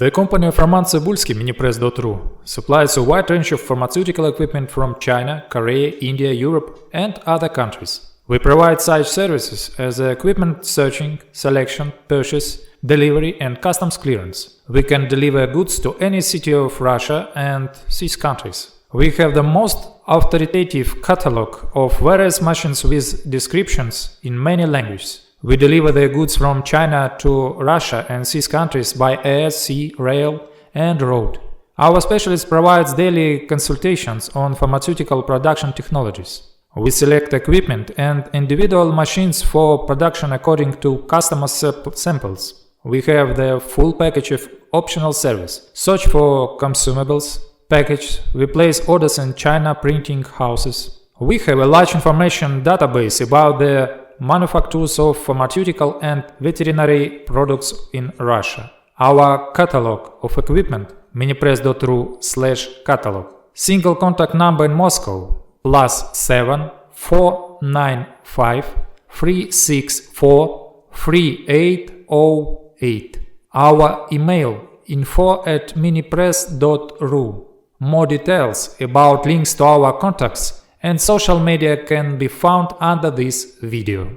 The company of RomanTsibulsky, Minipress.ru, supplies a wide range of pharmaceutical equipment from China, Korea, India, Europe and other countries. We provide such services as equipment searching, selection, purchase, delivery and customs clearance. We can deliver goods to any city of Russia and CIS countries. We have the most authoritative catalog of various machines with descriptions in many languages. We deliver the goods from China to Russia and CIS countries by air, sea, rail and road. Our specialist provides daily consultations on pharmaceutical production technologies. We select equipment and individual machines for production according to customer samples. We have the full package of optional service. Search for consumables, package, we place orders in China printing houses. We have a large information database about the manufacturers of pharmaceutical and veterinary products in Russia. Our catalog of equipment, minipress.ru/catalog. Single contact number in Moscow, +7 495 364 3808. Our email info@minipress.ru. More details about links to our contacts and social media can be found under this video.